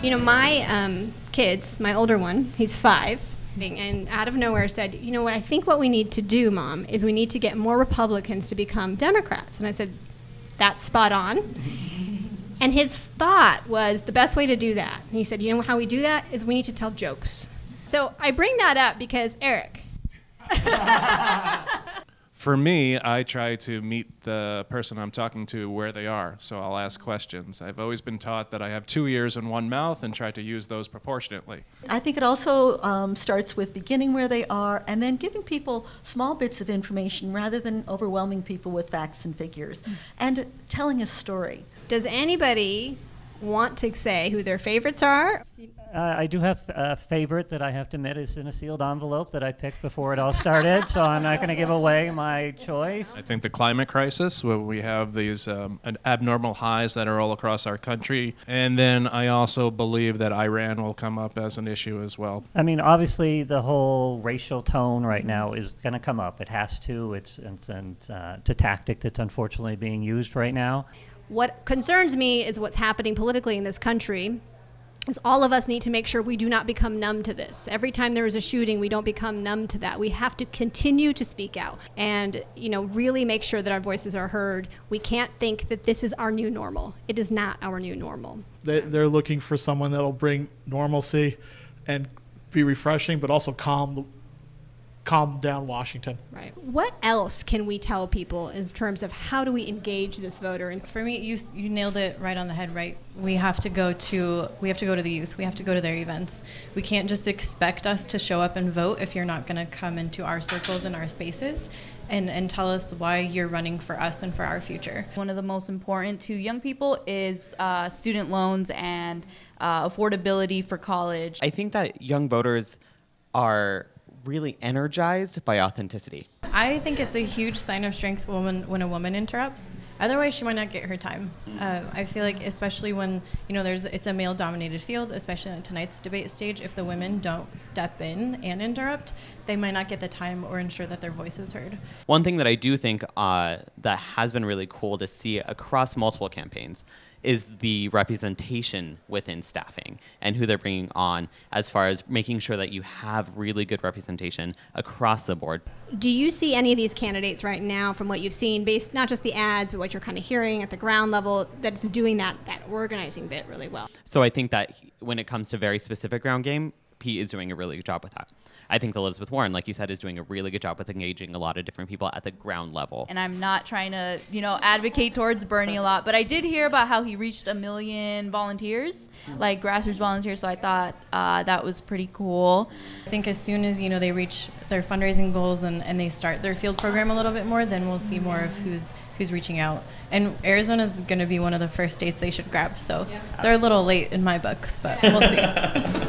My kids, my older one, he's 5, and out of nowhere said, you know what, I think what we need to do, Mom, is we need to get more Republicans to become Democrats. And I said, that's spot on. And his thought was the best way to do that. And he said, you know how we do that is we need to tell jokes. So I bring that up because, Eric. For me, I try to meet the person I'm talking to where they are, so I'll ask questions. I've always been taught that I have 2 ears and 1 mouth and try to use those proportionately. I think it also starts with beginning where they are and then giving people small bits of information rather than overwhelming people with facts and figures, and telling a story. Does anybody want to say who their favorites are? I do have a favorite that I have to admit is in a sealed envelope that I picked before it all started, so I'm not going to give away my choice. I think the climate crisis, where we have these abnormal highs that are all across our country, and then I also believe that Iran will come up as an issue as well. I mean, obviously, the whole racial tone right now is going to come up. It has to. It's a tactic that's unfortunately being used right now. What concerns me is what's happening politically in this country. Is all of us need to make sure we do not become numb to this. Every time there is a shooting, we don't become numb to that. We have to continue to speak out and, really make sure that our voices are heard. We can't think that this is our new normal. It is not our new normal. They're looking for someone that'll bring normalcy and be refreshing, but also calm down Washington. Right. What else can we tell people in terms of how do we engage this voter? For me, you nailed it right on the head, right? We have to go to the youth. We have to go to their events. We can't just expect us to show up and vote if you're not going to come into our circles and our spaces and tell us why you're running for us and for our future. One of the most important to young people is student loans and affordability for college. I think that young voters are really energized by authenticity. I think it's a huge sign of strength when a woman interrupts. Otherwise, she might not get her time. I feel like, especially when it's a male-dominated field, especially on tonight's debate stage, if the women don't step in and interrupt, they might not get the time or ensure that their voice is heard. One thing that I do think that has been really cool to see across multiple campaigns is the representation within staffing and who they're bringing on, as far as making sure that you have really good representation across the board. Do you see any of these candidates right now, from what you've seen, based not just the ads, but what you're kind of hearing at the ground level, that's doing that organizing bit really well? So I think that when it comes to very specific ground game, Pete is doing a really good job with that. I think Elizabeth Warren, like you said, is doing a really good job with engaging a lot of different people at the ground level. And I'm not trying to, advocate towards Bernie a lot, but I did hear about how he reached 1 million volunteers, like grassroots volunteers, so I thought that was pretty cool. I think as soon as, they reach their fundraising goals and they start their field program a little bit more, then we'll see more of who's reaching out. And Arizona is going to be one of the first states they should grab, so they're a little late in my books, but we'll see.